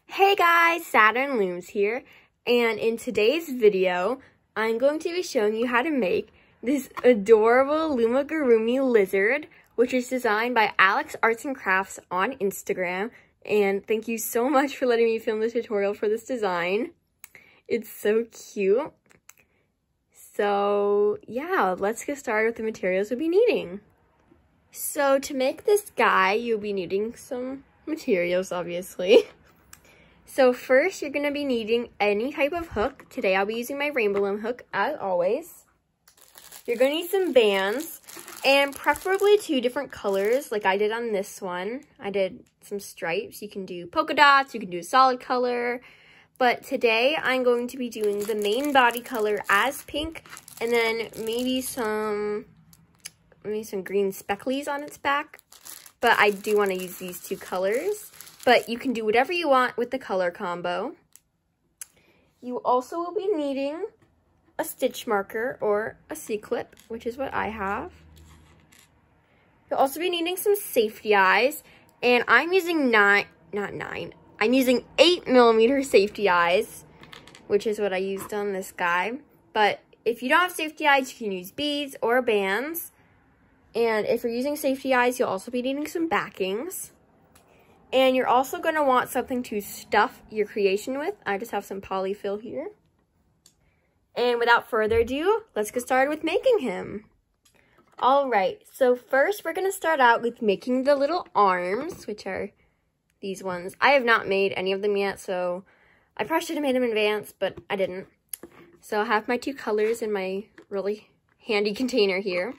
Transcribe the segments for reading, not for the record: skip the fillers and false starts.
Hey guys, Saturn Looms here, and in today's video, I'm going to be showing you how to make this adorable Loomigurumi lizard, which is designed by Alex Arts and Crafts on Instagram, and thank you so much for letting me film the tutorial for this design. It's so cute. So yeah, let's get started with the materials we'll be needing. So to make this guy, you'll be needing some materials, obviously. So first, you're going to be needing any type of hook. Today, I'll be using my rainbow loom hook, as always. You're going to need some bands, and preferably 2 different colors, like I did on this one. I did some stripes. You can do polka dots, you can do a solid color. But today, I'm going to be doing the main body color as pink, and then maybe some green specklies on its back. But I do want to use these 2 colors. But you can do whatever you want with the color combo. You also will be needing a stitch marker or a C-clip, which is what I have. You'll also be needing some safety eyes, and I'm using I'm using 8mm safety eyes, which is what I used on this guy. But if you don't have safety eyes, you can use beads or bands. And if you're using safety eyes, you'll also be needing some backings. And you're also going to want something to stuff your creation with. I just have some polyfill here. And without further ado, let's get started with making him. Alright, so first we're going to start out with making the little arms, which are these ones. I have not made any of them yet, so I probably should have made them in advance, but I didn't. So I have my 2 colors in my really handy container here.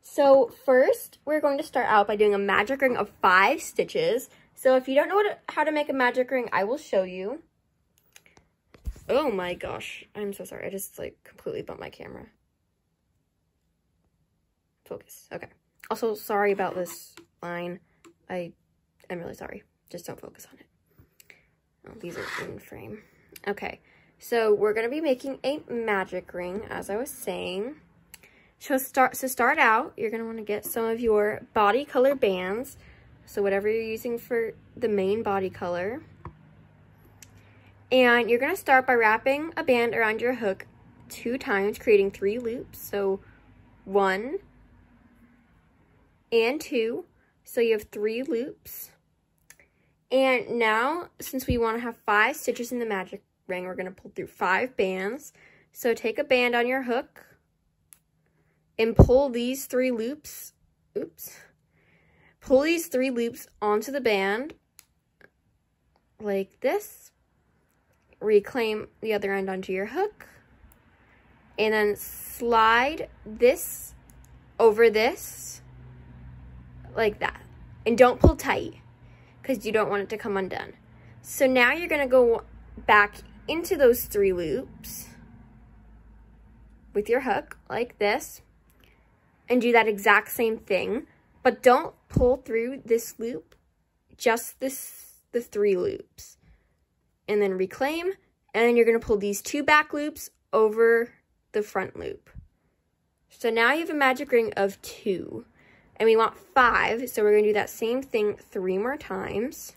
So first, we're going to start out by doing a magic ring of 5 stitches. So if you don't know how to make a magic ring, I will show you. Oh my gosh, I'm so sorry. I just completely bumped my camera. Focus, okay. Also, sorry about this line. I am really sorry. Just don't focus on it. Oh, these are in frame. Okay, so we're gonna be making a magic ring, as I was saying. So start out, you're gonna wanna get some of your body color bands. So whatever you're using for the main body color. And you're going to start by wrapping a band around your hook 2 times, creating 3 loops. So 1 and 2. So you have 3 loops. And now, since we want to have 5 stitches in the magic ring, we're going to pull through 5 bands. So take a band on your hook and pull these 3 loops. Oops. Pull these 3 loops onto the band, like this. Reclaim the other end onto your hook. And then slide this over this, like that. And don't pull tight, because you don't want it to come undone. So now you're going to go back into those 3 loops with your hook, like this. And do that exact same thing. But don't pull through this loop, just the 3 loops. And then reclaim, and then you're going to pull these 2 back loops over the front loop. So now you have a magic ring of 2. And we want 5, so we're going to do that same thing 3 more times.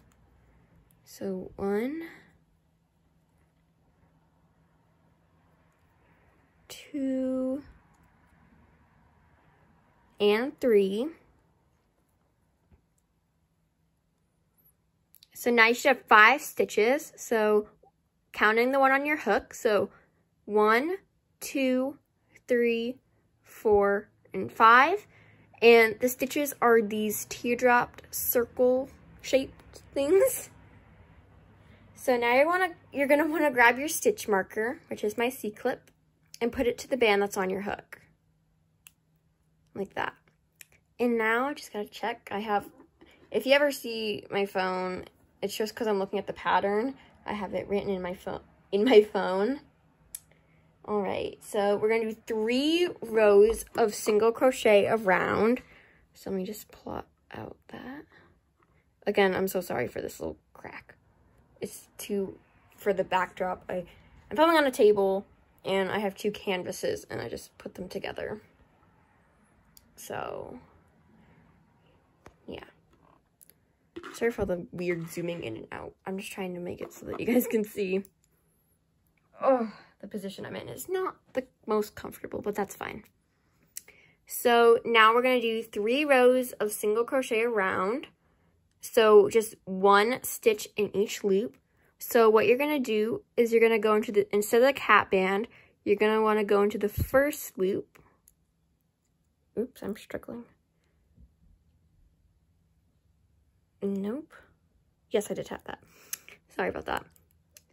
So 1, 2, and 3. So now you should have 5 stitches. So counting the one on your hook. So 1, 2, 3, 4, and 5. And the stitches are these teardrop circle shaped things. So now you're gonna wanna grab your stitch marker, which is my C-clip, and put it to the band that's on your hook. Like that. And now I just gotta check. If you ever see my phone, it's just because I'm looking at the pattern. I have it written in my phone. All right, so we're gonna do 3 rows of single crochet around. So let me just plot out that. Again, I'm so sorry for this little crack. It's for the backdrop. I'm filming on a table, and I have 2 canvases, and I just put them together. So, yeah. Sorry for all the weird zooming in and out. I'm just trying to make it so that you guys can see. Oh, the position I'm in is not the most comfortable, but that's fine. So now we're going to do 3 rows of single crochet around. So just 1 stitch in each loop. So what you're going to do is you're going to go into the, instead of the cap band, you're going to want to go into the first loop. Oops, I'm struggling. Nope. Yes, I did tap that. Sorry about that.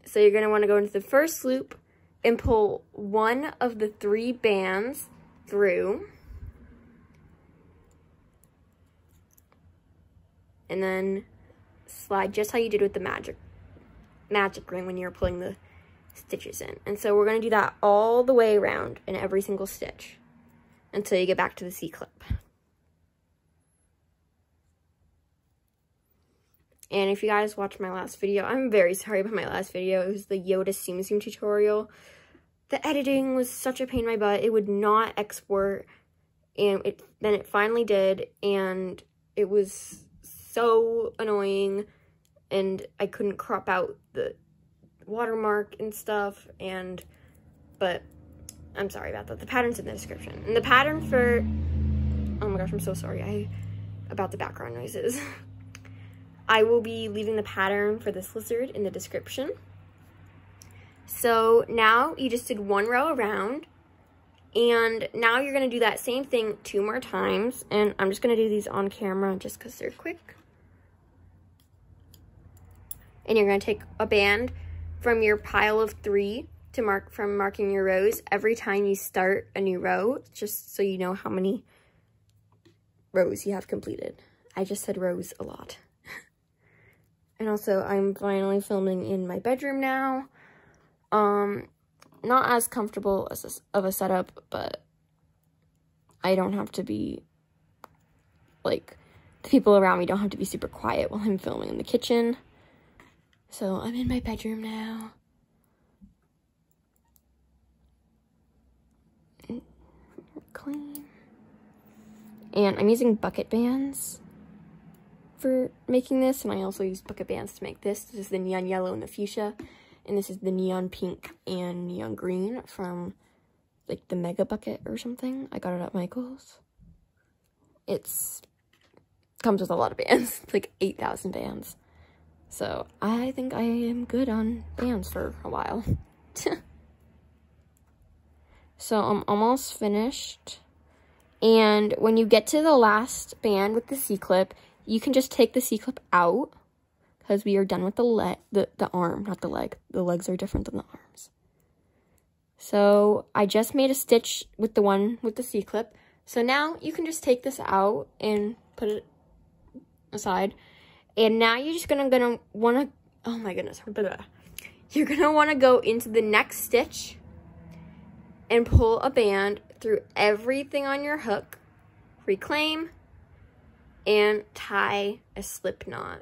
So you're going to want to go into the first loop and pull 1 of the 3 bands through. And then slide just how you did with the magic ring when you were pulling the stitches in. And so we're going to do that all the way around in every single stitch until you get back to the C-clip. And if you guys watched my last video, I'm very sorry about my last video. It was the Yoda seam tutorial. The editing was such a pain in my butt. It would not export, and then it finally did, and it was so annoying, and I couldn't crop out the watermark and stuff, but I'm sorry about that. The pattern's in the description. And the pattern for, oh my gosh, I'm so sorry about the background noises. I will be leaving the pattern for this lizard in the description. So now you just did 1 row around, and now you're going to do that same thing 2 more times, and I'm just going to do these on camera just because they're quick. And you're going to take a band from your pile of 3 to marking your rows every time you start a new row, just so you know how many rows you have completed. I just said rows a lot. And also, I'm finally filming in my bedroom now. Not as comfortable of a setup, but I don't have to be, like, the people around me don't have to be super quiet while I'm filming in the kitchen. So I'm in my bedroom now. Clean. And I'm using bucket bands for making this, and I also use bucket bands to make this. This is the neon yellow and the fuchsia, and this is the neon pink and neon green from like the Mega Bucket or something. I got it at Michael's. Comes with a lot of bands, like 8,000 bands. So I think I am good on bands for a while. So I'm almost finished. And when you get to the last band with the C-clip, you can just take the C-clip out because we are done with the arm, not the leg. The legs are different than the arms. So I just made a stitch with the one with the C-clip. So now you can just take this out and put it aside. And now you're just gonna wanna, oh my goodness, you're gonna wanna go into the next stitch and pull a band through everything on your hook, reclaim, and tie a slip knot.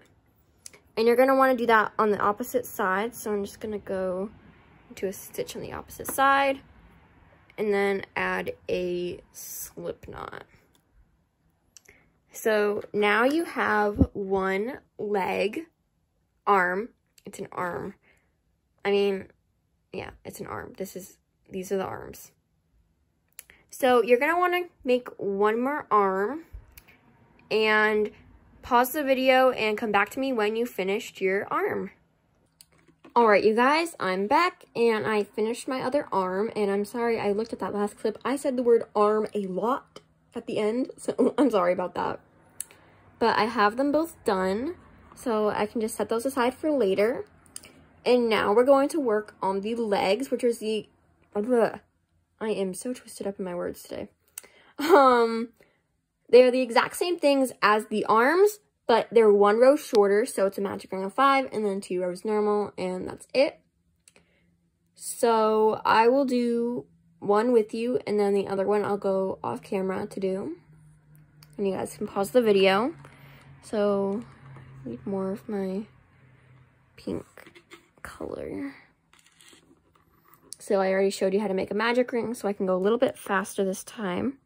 And you're gonna wanna do that on the opposite side. So I'm just gonna go into a stitch on the opposite side and then add a slip knot. So now you have one leg, arm. It's an arm. I mean, yeah, it's an arm. These are the arms. So you're gonna wanna make one more arm and pause the video and come back to me when you finished your arm. All right, you guys, I'm back and I finished my other arm, and I'm sorry I looked at that last clip. I said the word arm a lot at the end, so I'm sorry about that. But I have them both done, so I can just set those aside for later. And now we're going to work on the legs, which is the, I am so twisted up in my words today. They're the exact same things as the arms, but they're 1 row shorter, so it's a magic ring of 5, and then 2 rows normal, and that's it. So I will do one with you, and then the other one I'll go off camera to do. And you guys can pause the video. So I need more of my pink color. So I already showed you how to make a magic ring, so I can go a little bit faster this time.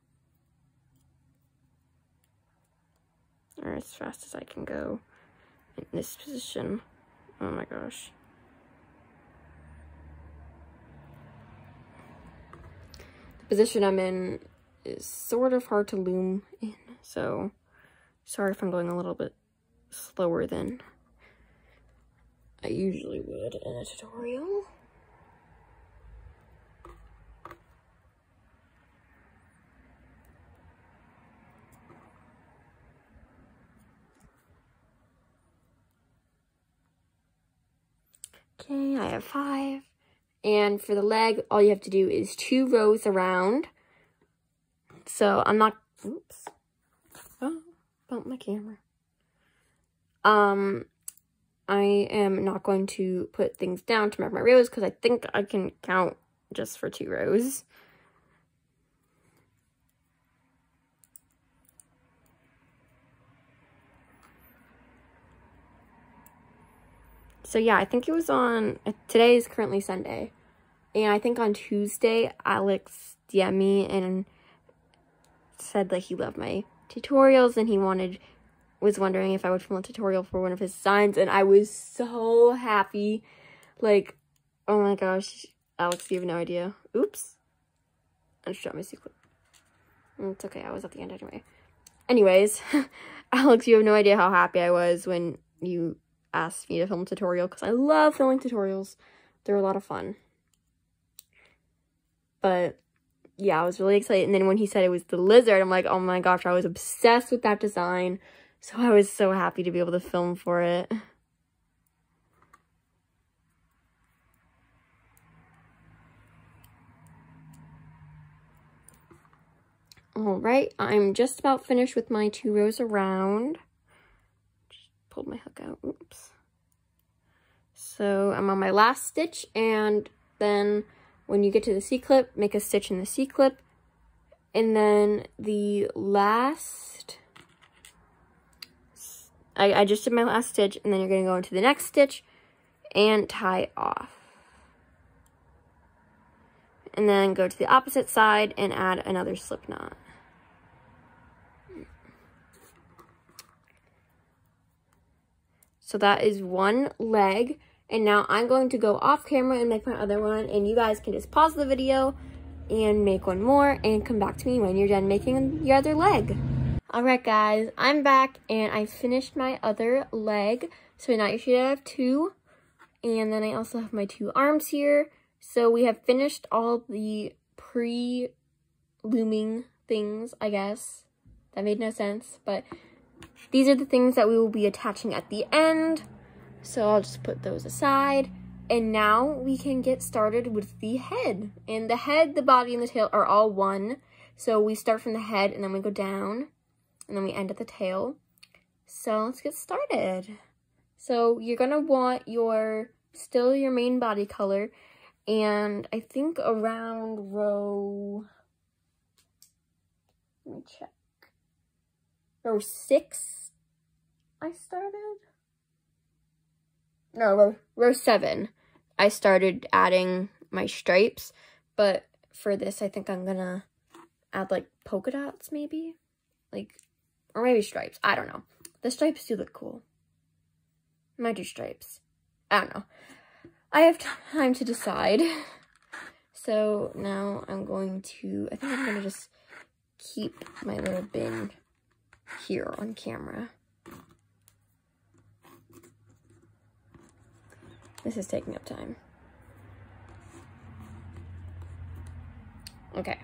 Or as fast as I can go. in this position. Oh my gosh. The position I'm in is sort of hard to loom in, so sorry if I'm going a little bit slower than I usually would in a tutorial. Okay, I have 5. And for the leg, all you have to do is 2 rows around. So I'm not, oops, oh, bumped my camera. I am not going to put things down to mark my rows because I think I can count just for 2 rows. So yeah, I think it was on, today is currently Sunday. And I think on Tuesday, Alex DM'd me and said that he loved my tutorials and he was wondering if I would film a tutorial for one of his designs. And I was so happy. Like, oh my gosh, Alex, you have no idea. Oops. I just dropped my secret. It's okay, I was at the end anyway. Anyways, Alex, you have no idea how happy I was when you asked me to film a tutorial because I love filming tutorials. They're a lot of fun. But yeah, I was really excited. And then when he said it was the lizard, I'm like, oh my gosh, I was obsessed with that design. So I was so happy to be able to film for it. All right, I'm just about finished with my 2 rows around. Just pulled my hook out, oops. So I'm on my last stitch, and then when you get to the C-clip, make a stitch in the C-clip, and then the last, I just did my last stitch, and then you're gonna go into the next stitch and tie off. And then go to the opposite side and add another slip knot. So that is one leg. And now I'm going to go off camera and make my other one. And you guys can just pause the video and make one more and come back to me when you're done making your other leg. Alright guys, I'm back and I finished my other leg. So now you should have 2. And then I also have my 2 arms here. So we have finished all the pre-looming things, I guess. That made no sense, but these are the things that we will be attaching at the end. So I'll just put those aside. And now we can get started with the head. And the head, the body, and the tail are all one. So we start from the head and then we go down. And then we end at the tail. So let's get started. So you're gonna want still your main body color. And I think around row, let me check. Row 6, I started? No, row 7, I started adding my stripes. But for this, I think I'm gonna add like polka dots maybe? Or maybe stripes, I don't know. The stripes do look cool. I might do stripes. I don't know. I have time to decide. So now I think I'm gonna just keep my little bin here on camera. This is taking up time. Okay.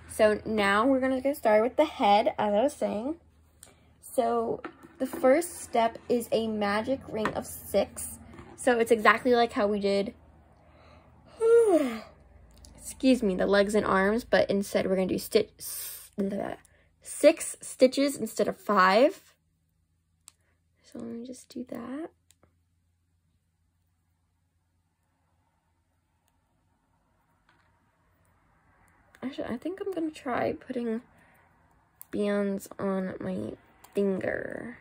So now we're gonna get started with the head, as I was saying. So the first step is a magic ring of 6. So it's exactly like how we did, excuse me, the legs and arms, but instead we're gonna do 6 stitches instead of 5. So let me just do that. Actually, I think I'm gonna try putting bands on my finger.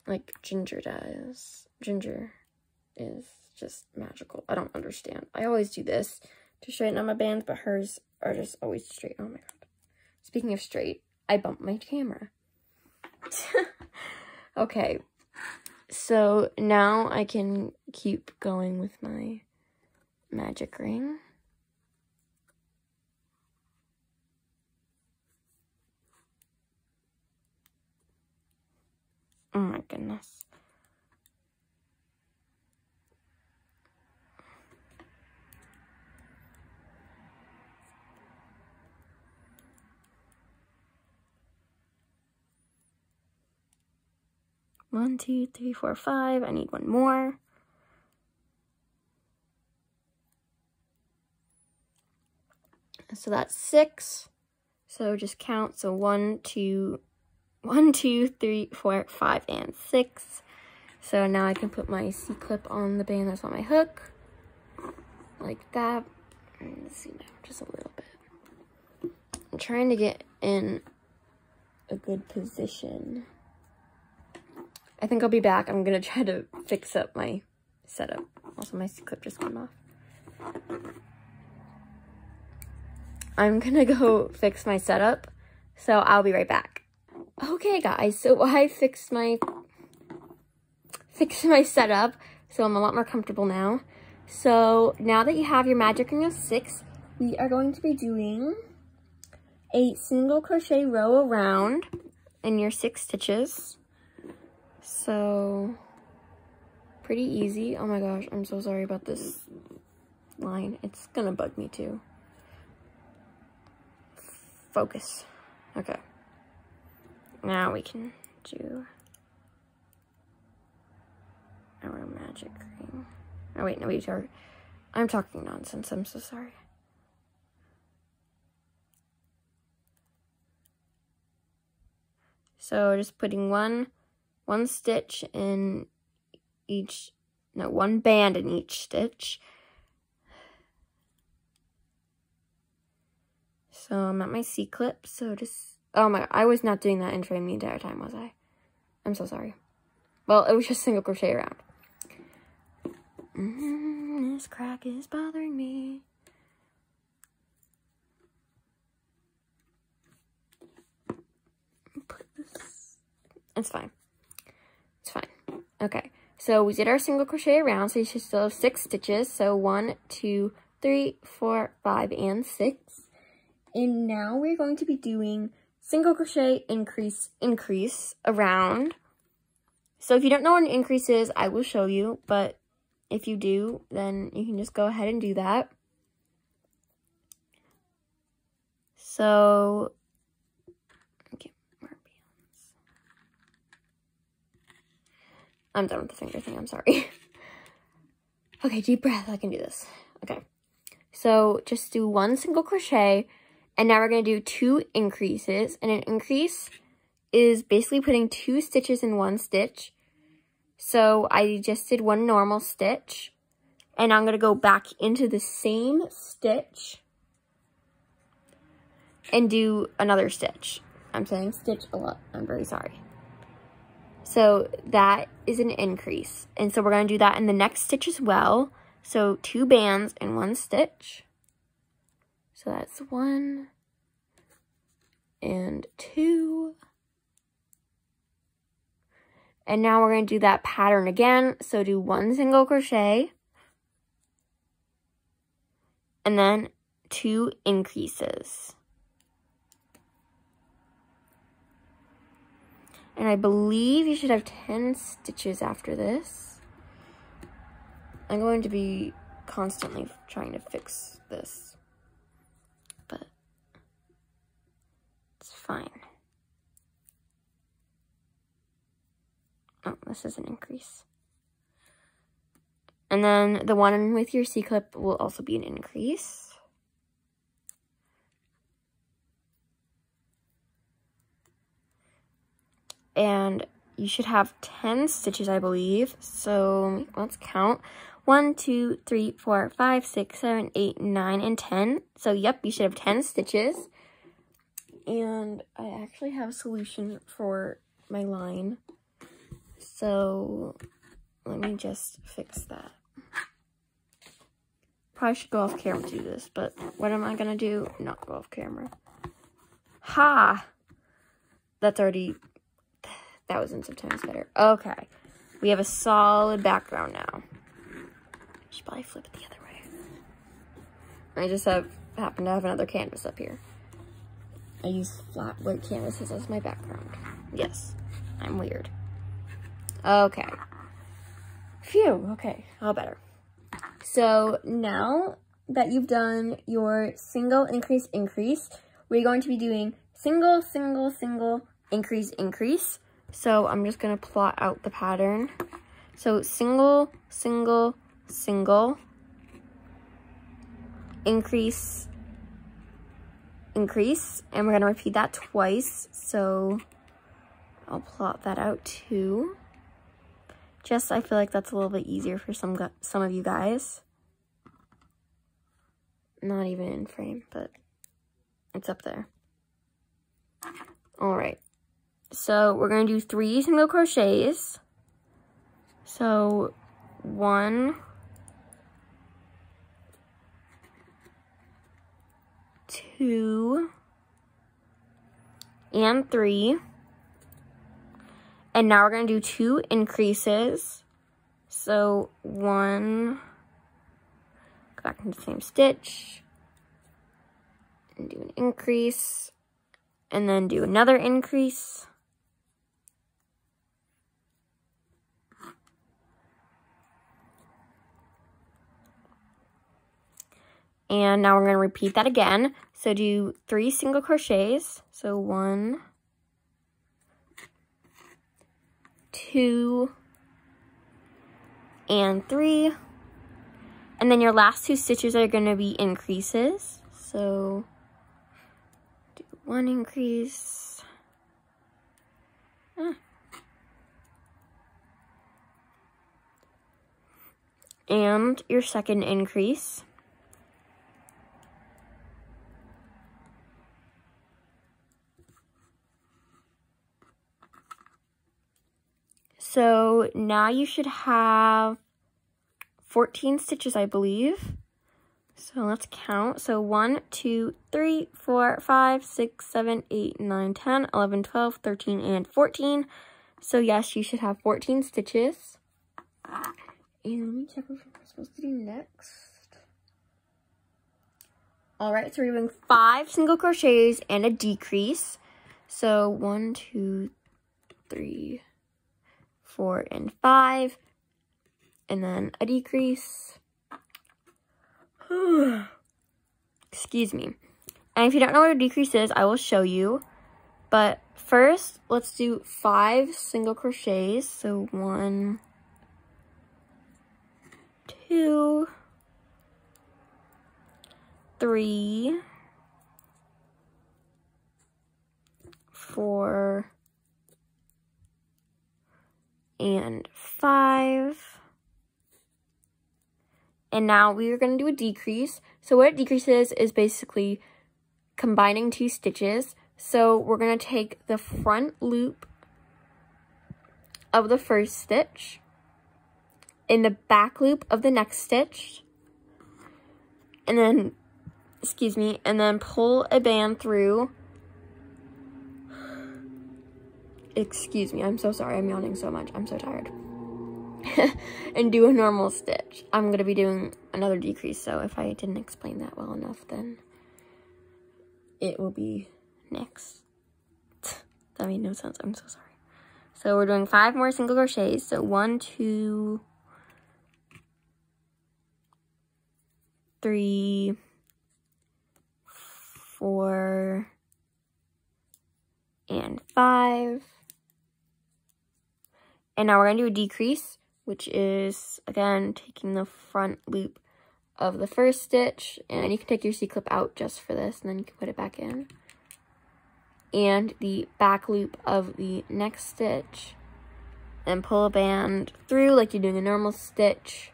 Like Ginger does. Ginger is just magical. I don't understand. I always do this to straighten out my bands, but hers are just always straight. Oh my god. Speaking of straight, I bumped my camera. Okay, so now I can keep going with my magic ring. Oh my goodness. One, two, three, four, five. I need one more. So that's 6. So just count. So 1, 2, 3, 4, 5, and 6. So now I can put my C-clip on the band that's on my hook. Like that. Let's see now, just a little bit. I'm trying to get in a good position. I think I'll be back. I'm gonna try to fix up my setup. Also, my C-clip just went off. I'm gonna go fix my setup, so I'll be right back. Okay, guys, so I fixed my setup, so I'm a lot more comfortable now. So now that you have your magic ring of 6, we are going to be doing a single crochet row around in your 6 stitches. So pretty easy. Oh my gosh, I'm so sorry about this line. It's gonna bug me too. Focus. Okay. Now we can do our magic ring. Oh wait, no, I'm talking nonsense. I'm so sorry. So just putting one stitch in each, no, one band in each stitch. So I'm at my C-clip, so just, oh my, I was not doing that in frame the entire time, was I? I'm so sorry. Well, it was just single crochet around. This crack is bothering me. Put this, it's fine. It's fine. Okay, so we did our single crochet around, so you should still have 6 stitches. So 1, 2, 3, 4, 5, and 6. And now we're going to be doing single crochet, increase, increase around. So if you don't know what an increase is, I will show you, but if you do, then you can just go ahead and do that. So, okay, more bands. I'm done with the finger thing, I'm sorry. Okay, deep breath, I can do this. Okay, so just do 1 single crochet, and now we're going to do 2 increases, and an increase is basically putting 2 stitches in 1 stitch. So I just did 1 normal stitch, and I'm going to go back into the same stitch and do another stitch. I'm saying stitch a lot, I'm very sorry. So that is an increase, and so we're going to do that in the next stitch as well. So 2 bands in 1 stitch. So that's 1 and 2. And now we're going to do that pattern again. So do 1 single crochet. And then 2 increases. And I believe you should have 10 stitches after this. I'm going to be constantly trying to fix this, but it's fine. Oh, this is an increase. And then the one with your C-clip will also be an increase. And you should have 10 stitches, I believe. So let's count. 1, 2, 3, 4, 5, 6, 7, 8, 9, and 10. So yep, you should have 10 stitches. And I actually have a solution for my line. So let me just fix that. Probably should go off camera to do this, but what am I gonna do? Not go off camera. Ha! that's already thousands of times better. Okay, we have a solid background now. I should probably flip it the other way. I just happen to have another canvas up here. I use flat white canvases as my background. Yes, I'm weird. Okay. Phew, okay, all better. So now that you've done your single, increase, increase, we're going to be doing single, single, single, increase, increase. So I'm just gonna plot out the pattern. So single, single, single, increase, increase, and we're gonna repeat that twice. So I'll plot that out too. Just, I feel like that's a little bit easier for some of you guys. Not even in frame, but it's up there. All right. So we're gonna do 3 single crochets. So 1, 2, and 3. And now we're gonna do 2 increases. So 1, go back into the same stitch, and do an increase, and then do another increase. And now we're going to repeat that again. So do 3 single crochets. So 1, 2, and 3. And then your last 2 stitches are going to be increases. So do 1 increase. And your second increase. So now you should have 14 stitches, I believe. So let's count. So 1, 2, 3, 4, 5, 6, 7, 8, 9, 10, 11, 12, 13, and 14. So yes, you should have 14 stitches. And let me check what we're supposed to do next. All right, so we're doing 5 single crochets and a decrease. So 1, 2, 3, 4, and 5, and then a decrease. Excuse me. And if you don't know what a decrease is, I will show you. But first, let's do 5 single crochets. So 1, 2, 3, 4, and 5. And now we are going to do a decrease. So what a decrease is basically combining 2 stitches. So we're going to take the front loop of the first stitch in the back loop of the next stitch, and then, excuse me, and then pull a band through. Excuse me, I'm so sorry, I'm yawning so much, I'm so tired. And do a normal stitch. I'm going to be doing another decrease, so if I didn't explain that well enough, then it will be next. That made no sense, I'm so sorry. So we're doing 5 more single crochets. So 1, 2, 3, 4, and 5. And now we're going to do a decrease, which is, again, taking the front loop of the first stitch, and you can take your C-clip out just for this, and then you can put it back in. And the back loop of the next stitch, and pull a band through like you're doing a normal stitch.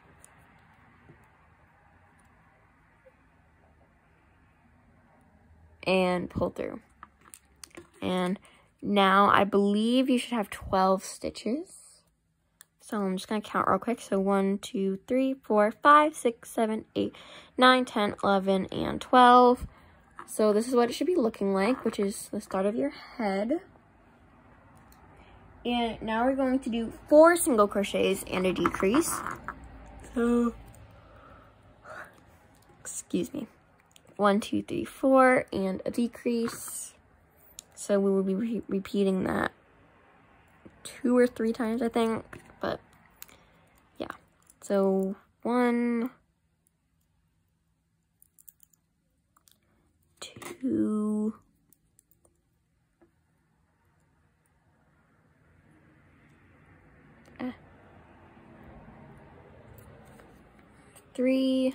And pull through. And now I believe you should have 12 stitches. So I'm just going to count real quick. So 1, 2, 3, 4, 5, 6, 7, 8, 9, 10, 11, and 12. So this is what it should be looking like, which is the start of your head. And now we're going to do 4 single crochets and a decrease. So, excuse me. 1, 2, 3, 4, and a decrease. So we will be repeating that 2 or 3 times, I think. But yeah. So 1, 2, 3,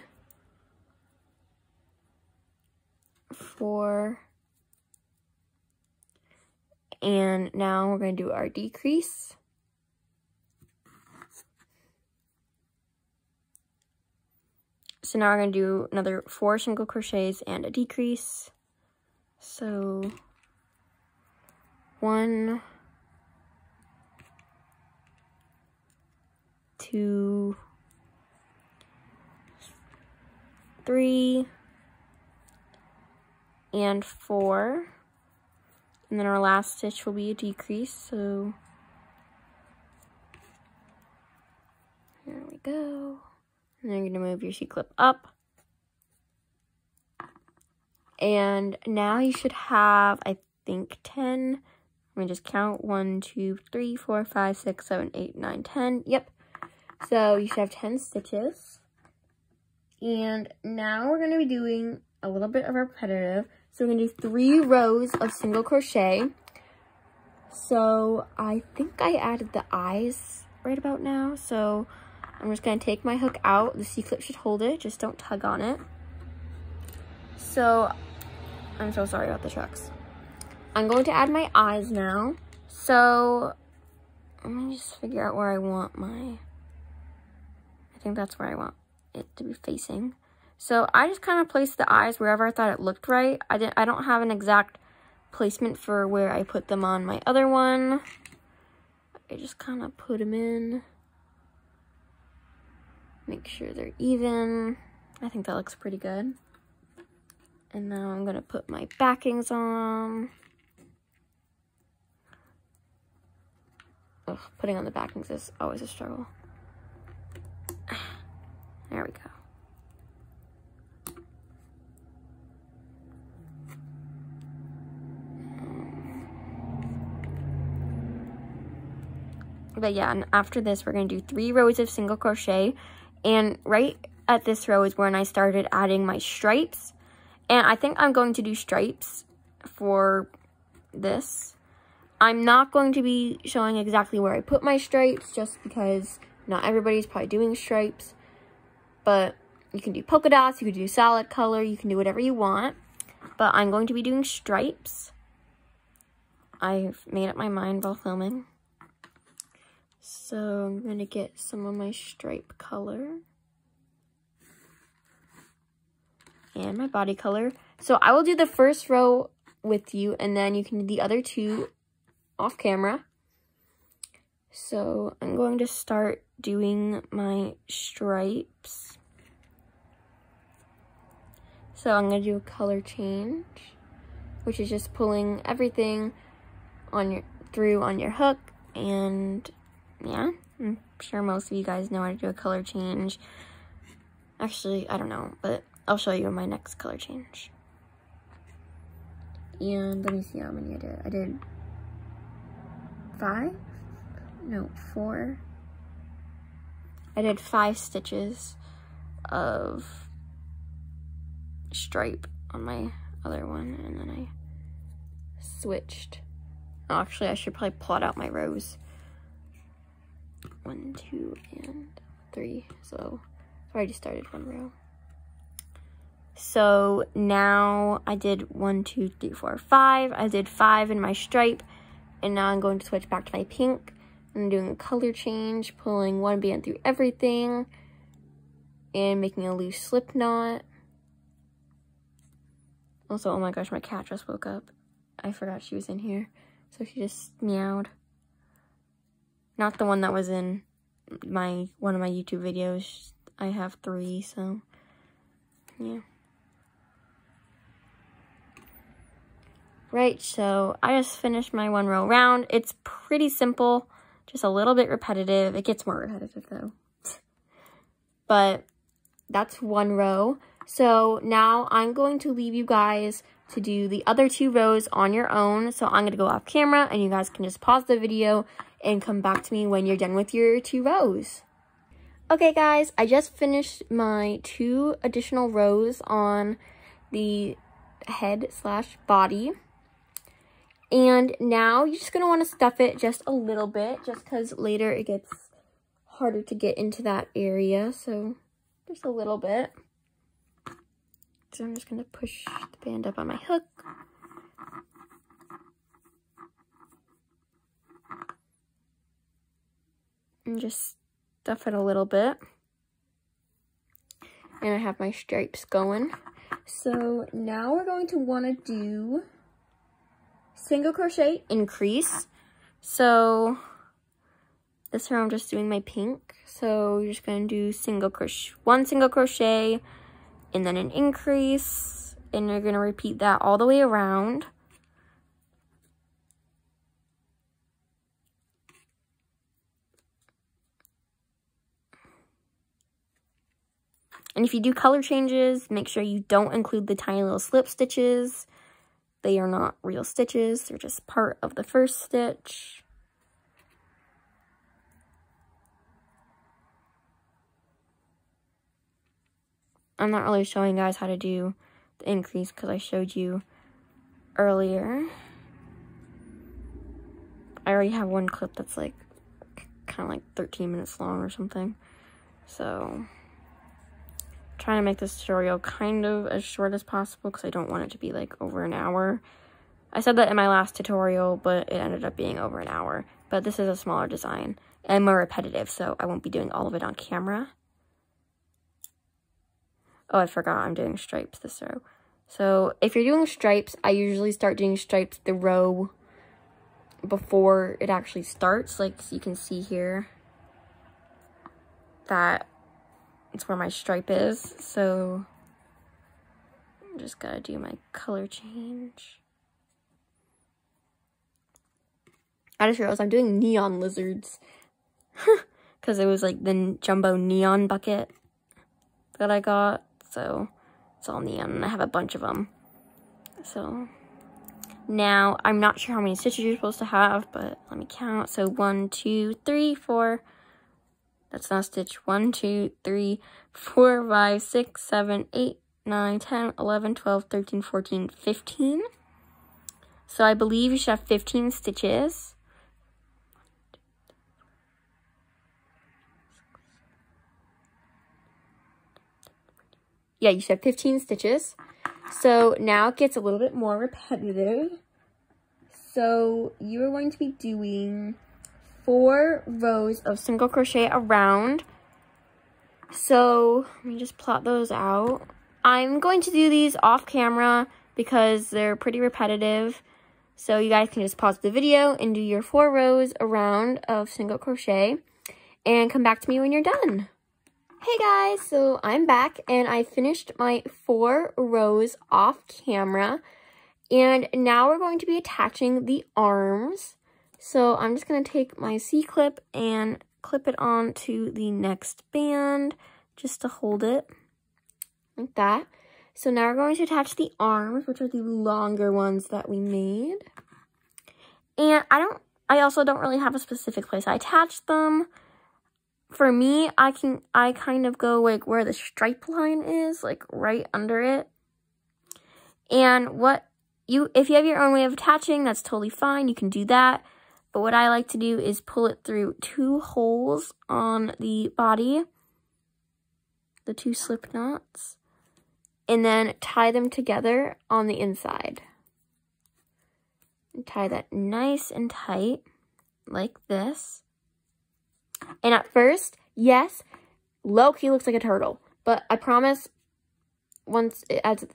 4, and now we're going to do our decrease. So now we're going to do another 4 single crochets and a decrease. So 1, 2, 3, and 4, and then our last stitch will be a decrease. So there we go. And then you're going to move your C-clip up. And now you should have, I think, 10. Let me just count. 1, 2, 3, 4, 5, 6, 7, 8, 9, 10. Yep. So you should have 10 stitches. And now we're going to be doing a little bit of repetitive. So we're going to do 3 rows of single crochet. So I think I added the eyes right about now. So I'm just going to take my hook out. The C-clip should hold it. Just don't tug on it. So I'm so sorry about the trucks. I'm going to add my eyes now. So let me just figure out where I want my... I think that's where I want it to be facing. So I just kind of placed the eyes wherever I thought it looked right. I don't have an exact placement for where I put them on my other one. I just kind of put them in. Make sure they're even. I think that looks pretty good. And now I'm going to put my backings on. Ugh, putting on the backings is always a struggle. There we go. But yeah, and after this, we're going to do 3 rows of single crochet. And right at this row is when I started adding my stripes. And I think I'm going to do stripes for this. I'm not going to be showing exactly where I put my stripes, just because not everybody's probably doing stripes. But you can do polka dots, you can do solid color, you can do whatever you want. But I'm going to be doing stripes. I've made up my mind while filming. So I'm going to get some of my stripe color. And my body color. So I will do the first row with you, and then you can do the other 2 off camera. So I'm going to start doing my stripes. So I'm going to do a color change, which is just pulling everything on your hook. And yeah, I'm sure most of you guys know how to do a color change. Actually, I don't know, but I'll show you in my next color change. And let me see how many I did. I did 5? No, 4. I did 5 stitches of stripe on my other one, and then I switched. Oh, actually, I should probably plot out my rows. 1, 2, and 3. So I already started 1 row. So now I did 1, 2, 3, 4, 5. I did 5 in my stripe, and now I'm going to switch back to my pink. I'm doing a color change, pulling 1 band through everything, and making a loose slip knot. Also, oh my gosh, my cat just woke up. I forgot she was in here, so she just meowed. Not the one that was in one of my YouTube videos. I have 3, so yeah. Right, so I just finished my 1 row round. It's pretty simple, just a little bit repetitive. It gets more repetitive though. But that's 1 row. So now I'm going to leave you guys to do the other 2 rows on your own. So I'm gonna go off camera and you guys can just pause the video and come back to me when you're done with your 2 rows. Okay guys, I just finished my 2 additional rows on the head/body. And now you're just going to want to stuff it just a little bit, just because later it gets harder to get into that area. So just a little bit. So I'm just going to push the band up on my hook. And just stuff it a little bit. And I have my stripes going. So now we're going to want to do single crochet increase. So this row I'm just doing my pink. So you're just going to do one single crochet and then an increase, and you're going to repeat that all the way around. And if you do color changes, make sure you don't include the tiny little slip stitches. They are not real stitches, they're just part of the first stitch. I'm not really showing guys how to do the increase because I showed you earlier. I already have one clip that's like kind of like 13 minutes long or something. So trying to make this tutorial kind of as short as possible because I don't want it to be like over an hour. I said that in my last tutorial, but it ended up being over an hour. But this is a smaller design and more repetitive, so I won't be doing all of it on camera. Oh, I forgot I'm doing stripes this row. So if you're doing stripes, I usually start doing stripes the row before it actually starts. Like you can see here, that it's where my stripe is. So I'm just gotta do my color change. I just realized I'm doing neon lizards because it was like the jumbo neon bucket that I got. So it's all neon and I have a bunch of them. So now I'm not sure how many stitches you're supposed to have, but let me count. So 1, 2, 3, 4. That's not a stitch. 1, 2, 3, 4, 5, 6, 7, 8, 9, 10, 11, 12, 13, 14, 15. So I believe you should have 15 stitches. Yeah, you should have 15 stitches. So now it gets a little bit more repetitive. So you are going to be doing 4 rows of single crochet around. So let me just plot those out. I'm going to do these off camera because they're pretty repetitive. So you guys can just pause the video and do your 4 rows around of single crochet and come back to me when you're done. Hey guys, so I'm back and I finished my 4 rows off camera, and now we're going to be attaching the arms. So I'm just going to take my C-clip and clip it on to the next band just to hold it like that. So now we're going to attach the arms, which are the longer ones that we made. And I also don't really have a specific place I attach them. For me, I kind of go like where the stripe line is, like right under it. And if you have your own way of attaching, that's totally fine. You can do that. But what I like to do is pull it through 2 holes on the body, the 2 slip knots, and then tie them together on the inside. And tie that nice and tight like this. And at first, yes, low-key looks like a turtle. But I promise, once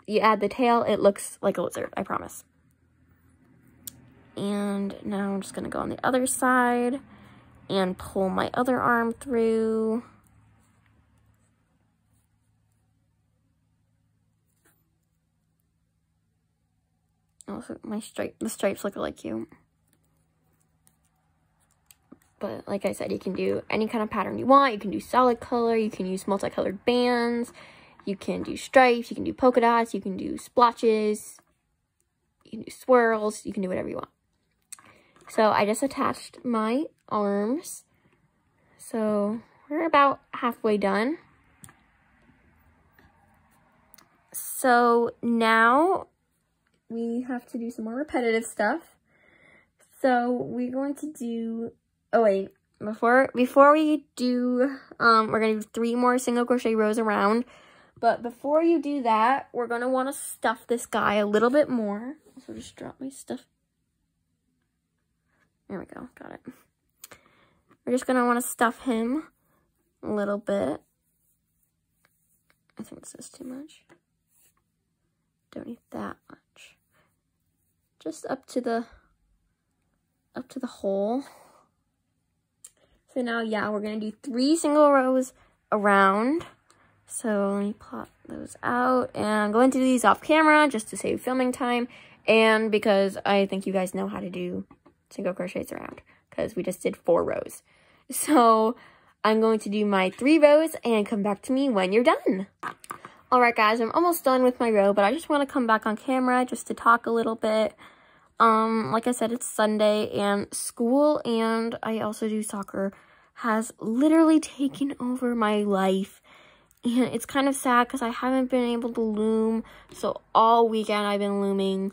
you add the tail, it looks like a lizard. I promise. And now I'm just going to go on the other side and pull my other arm through. Also, the stripes look really cute. But like I said, you can do any kind of pattern you want. You can do solid color. You can use multicolored bands. You can do stripes. You can do polka dots. You can do splotches. You can do swirls. You can do whatever you want. So I just attached my arms. So we're about halfway done. So now we have to do some more repetitive stuff. So we're going to do, oh wait, before we do, we're going to do 3 more single crochet rows around. But before you do that, we're going to want to stuff this guy a little bit more. So just drop my stuff. There we go, got it. We're just going to want to stuff him a little bit. I think this is too much. Don't need that much. Just up to the hole. So now, yeah, we're going to do 3 single rows around. So let me plot those out. And I'm going to do these off camera just to save filming time. And because I think you guys know how to do single crochets around. Because we just did 4 rows. So I'm going to do my 3 rows and come back to me when you're done. Alright guys, I'm almost done with my row. But I just want to come back on camera just to talk a little bit. Like I said, it's Sunday. And school, and I also do soccer, has literally taken over my life. And it's kind of sad because I haven't been able to loom. So all weekend I've been looming.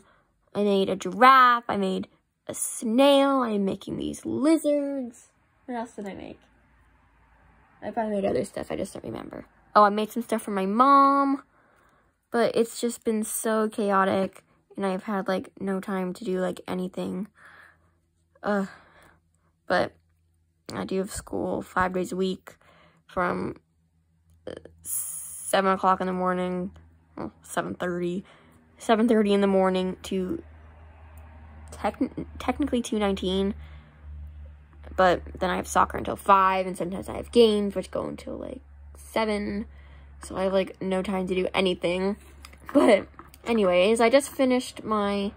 I made a giraffe. I made a snail. I'm making these lizards. What else did I make? I probably made other stuff. I just don't remember. Oh, I made some stuff for my mom. But it's just been so chaotic. And I've had, like, no time to do, like, anything. But I do have school 5 days a week from 7 o'clock in the morning, well, 7:30 in the morning to technically 2:19, but then I have soccer until 5, and sometimes I have games which go until like 7, so I have like no time to do anything. But anyways, I just finished my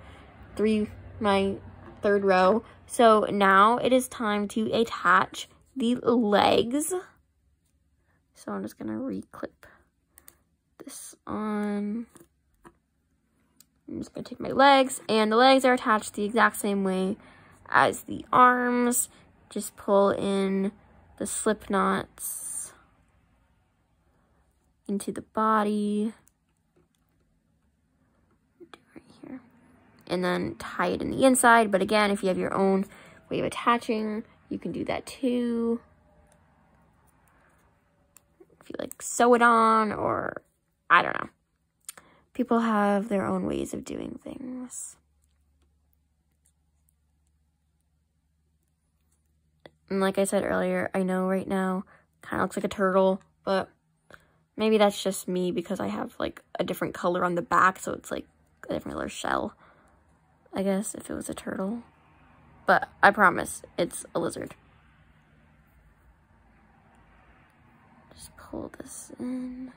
third row, so now it is time to attach the legs. So I'm just gonna reclip this on. I'm just gonna take my legs, and the legs are attached the exact same way as the arms. Just pull in the slip knots into the body. Right here. And then tie it in the inside. But again, if you have your own way of attaching, you can do that too. If you like sew it on, or I don't know. People have their own ways of doing things. And like I said earlier, I know right now kind of looks like a turtle, but maybe that's just me because I have like a different color on the back, so it's like a different color shell, I guess, if it was a turtle. But I promise, it's a lizard. Just pull this in.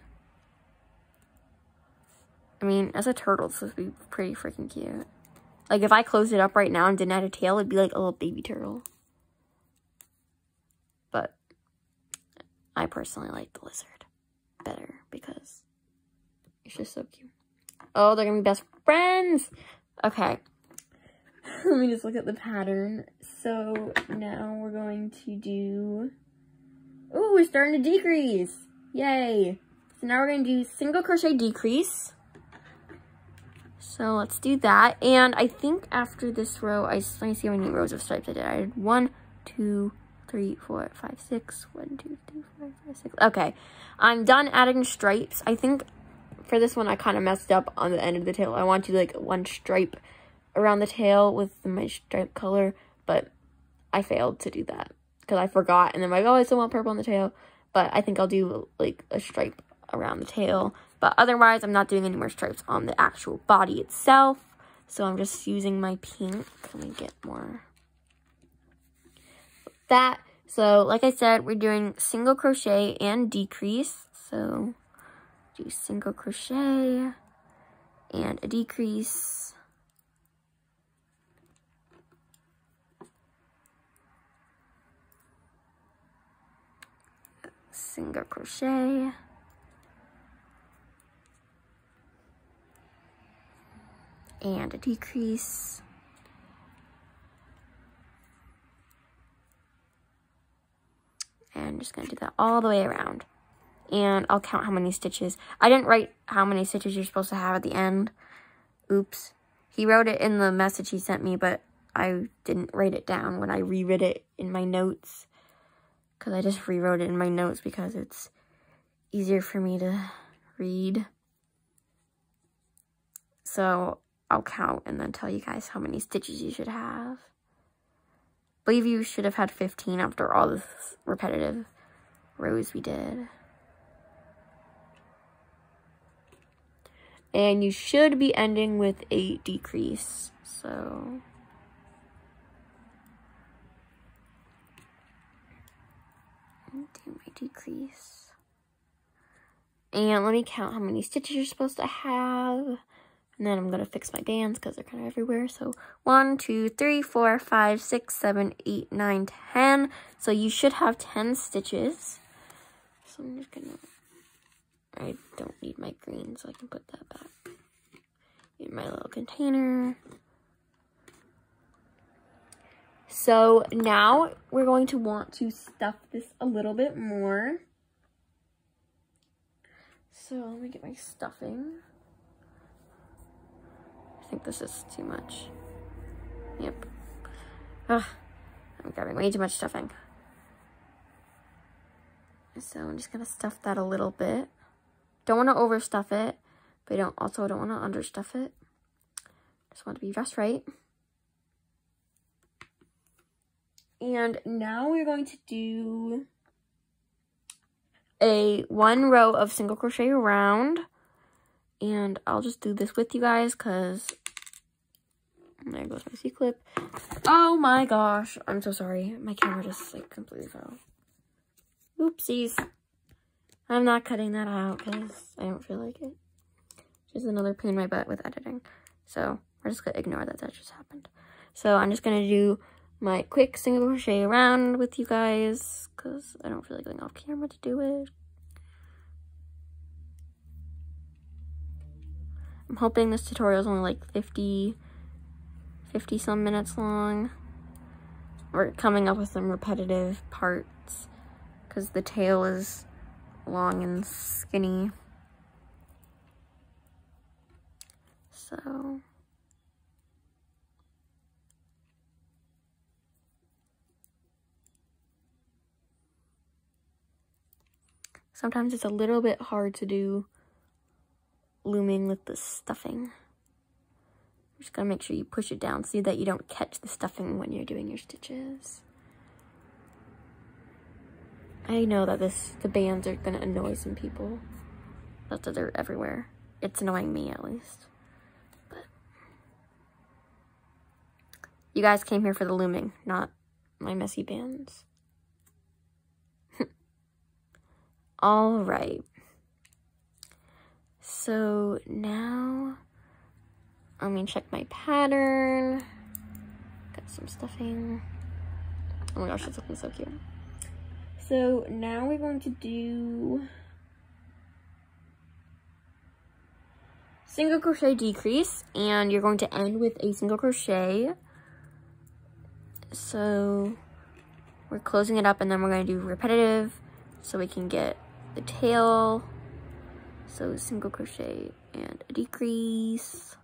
I mean, as a turtle, it's supposed to be pretty freaking cute. Like, if I closed it up right now and didn't have a tail, it'd be like a little baby turtle. But I personally like the lizard better because it's just so cute. Oh, they're gonna be best friends! Okay. Let me just look at the pattern. So, now we're going to do... Ooh, we're starting to decrease! Yay! So now we're gonna do single crochet decrease. So let's do that. And I think after this row, let me see how many rows of stripes I did. I did 1, 2, 3, 4, 5, 6. 1, 2, 3, 4, 5, 6. Okay, I'm done adding stripes. I think for this one, I kind of messed up on the end of the tail. I want to do like 1 stripe around the tail with my stripe color, but I failed to do that because I forgot. And then I'm like, oh, I still want purple on the tail. But I think I'll do like a stripe around the tail. But otherwise, I'm not doing any more stripes on the actual body itself. So I'm just using my pink. Let me get more of that. So like I said, we're doing single crochet and decrease. So do single crochet and a decrease. single crochet, and a decrease, and just gonna do that all the way around. And I'll count how many stitches. I didn't write how many stitches you're supposed to have at the end. Oops. He wrote it in the message he sent me, but I didn't write it down when I reread it in my notes. Because I just rewrote it in my notes because it's easier for me to read. So I'll count and then tell you guys how many stitches you should have. I believe you should have had 15 after all this repetitive rows we did. And you should be ending with a decrease. So do my decrease. And let me count how many stitches you're supposed to have. And then I'm going to fix my bands because they're kind of everywhere. So 1, 2, 3, 4, 5, 6, 7, 8, 9, 10. So you should have 10 stitches. So I'm just going to... I don't need my green, so I can put that back in my little container. So now we're going to want to stuff this a little bit more. So let me get my stuffing. I think this is too much. Yep. Ugh, I'm grabbing way too much stuffing. So I'm just gonna stuff that a little bit. Don't want to overstuff it, but I also don't want to understuff it. Just want to be just right. And now we're going to do one row of single crochet around. And I'll just do this with you guys because there goes my C-clip. Oh my gosh, I'm so sorry. My camera just like completely fell. Oopsies. I'm not cutting that out because I don't feel like it. Just another pain in my butt with editing. So we're just going to ignore that that just happened. So I'm just going to do my quick single crochet around with you guys because I don't feel like going off camera to do it. I'm hoping this tutorial is only like 50 some minutes long. We're coming up with some repetitive parts because the tail is long and skinny. So sometimes it's a little bit hard to do looming with the stuffing. Just gotta make sure you push it down so that you don't catch the stuffing when you're doing your stitches. I know that the bands are gonna annoy some people. That's that they're everywhere. It's annoying me at least. But you guys came here for the looming, not my messy bands. All right. So now, let me check my pattern. Got some stuffing. Oh my gosh, it's looking so cute. So now we're going to do single crochet decrease, and you're going to end with a single crochet. So we're closing it up, and then we're going to do repetitive so we can get the tail. So single crochet and a decrease.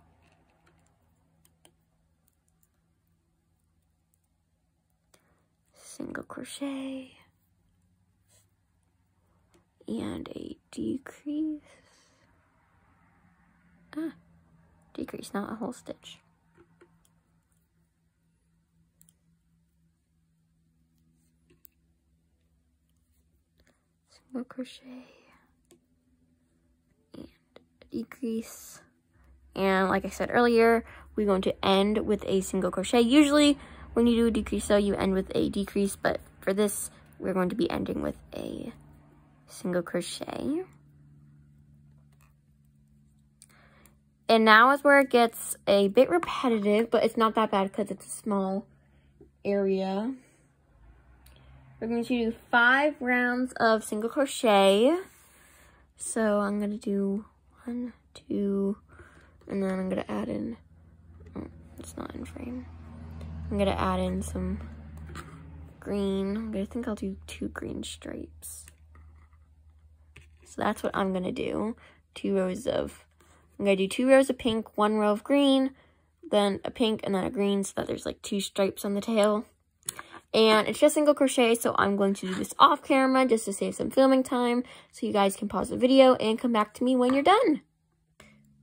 Single crochet and a decrease. Decrease, not a whole stitch. Single crochet and a decrease. And like I said earlier, we're going to end with a single crochet. Usually when you do a decrease, so you end with a decrease, but for this, we're going to be ending with a single crochet. And now is where it gets a bit repetitive, but it's not that bad because it's a small area. we're going to do 5 rounds of single crochet. So I'm going to do 1, 2, and then I'm going to add in, oh, it's not in frame. I'm going to add in some green. I think I'll do 2 green stripes. So that's what I'm going to do. 2 rows of, I'm going to do 2 rows of pink, 1 row of green, then a pink and then a green, so that there's like 2 stripes on the tail. And it's just single crochet, so I'm going to do this off camera just to save some filming time, so you guys can pause the video and come back to me when you're done.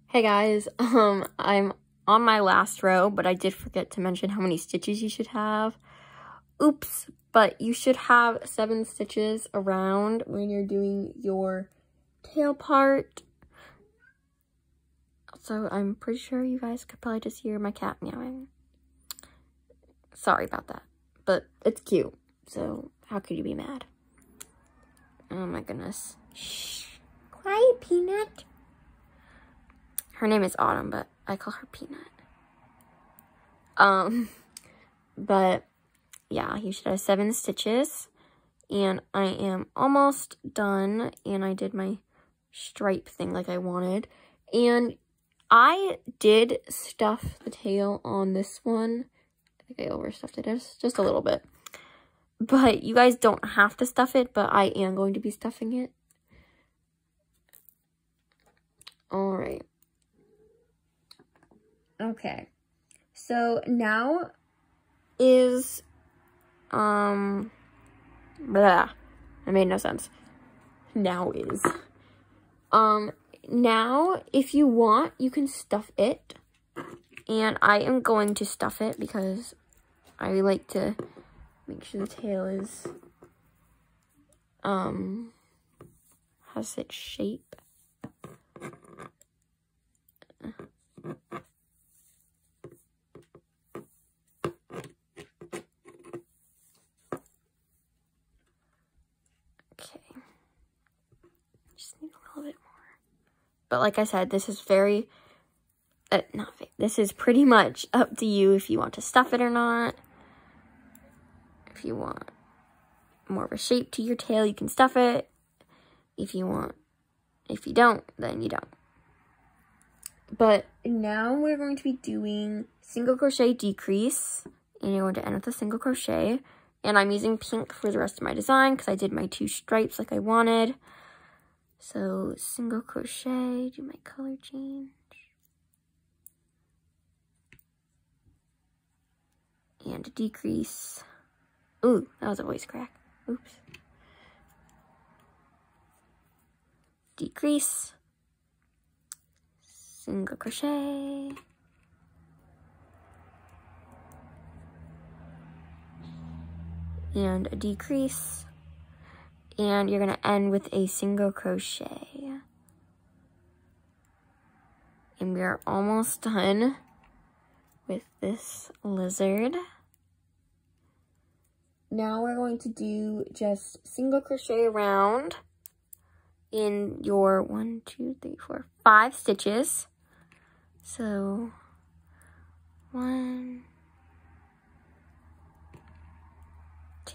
Hey guys, I'm on my last row, but I did forget to mention how many stitches you should have. Oops, but you should have 7 stitches around when you're doing your tail part. So I'm pretty sure you guys could probably just hear my cat meowing. Sorry about that. But it's cute, so how could you be mad? Oh my goodness. Shh. Quiet, Peanut. Her name is Autumn, but I call her Peanut. But yeah, you should have 7 stitches. And I am almost done, and I did my stripe thing like I wanted. And I did stuff the tail on this one. I think I overstuffed it just a little bit. But you guys don't have to stuff it, but I am going to be stuffing it. Alright. Okay. So now is, blah. That made no sense. Now is. Now, if you want, you can stuff it. And I am going to stuff it because I like to make sure the tail is, has its shape. Okay. Just need a little bit more. But like I said, this is very... this is pretty much up to you if you want to stuff it or not. If you want more of a shape to your tail, you can stuff it. If you don't, then you don't. But now we're going to be doing single crochet decrease, and you're going to end with a single crochet. And I'm using pink for the rest of my design because I did my 2 stripes like I wanted. So single crochet, do my color change. And decrease. Ooh, that was a voice crack. Oops. Decrease. Single crochet. And a decrease. And you're going to end with a single crochet. And we are almost done with this lizard. Now we're going to do just single crochet around in your 1, 2, 3, 4, 5 stitches. So 1,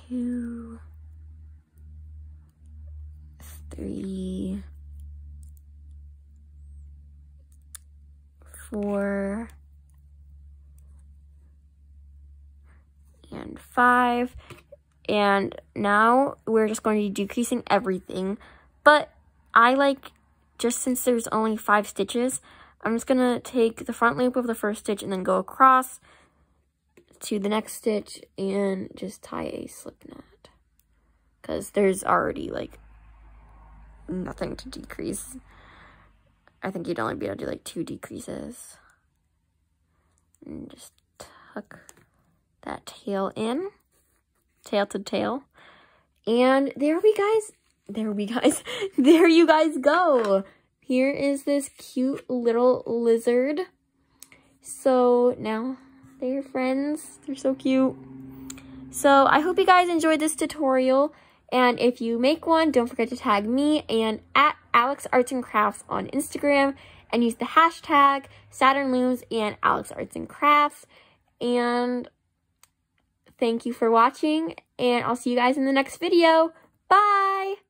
2, 3, 4, and 5. And now we're just going to be decreasing everything. But I like, just since there's only 5 stitches, I'm just going to take the front loop of the first stitch and then go across to the next stitch and just tie a slip knot. Because there's already like nothing to decrease. I think you'd only be able to do like 2 decreases. And just tuck that tail in, tail to tail, and there you guys go. Here is this cute little lizard. So now they're friends. They're so cute. So I hope you guys enjoyed this tutorial, and if you make one, don't forget to tag me and at Alex Arts and Crafts on Instagram, and use the hashtag Saturn Looms and Alex Arts and Crafts. And thank you for watching, and I'll see you guys in the next video. Bye!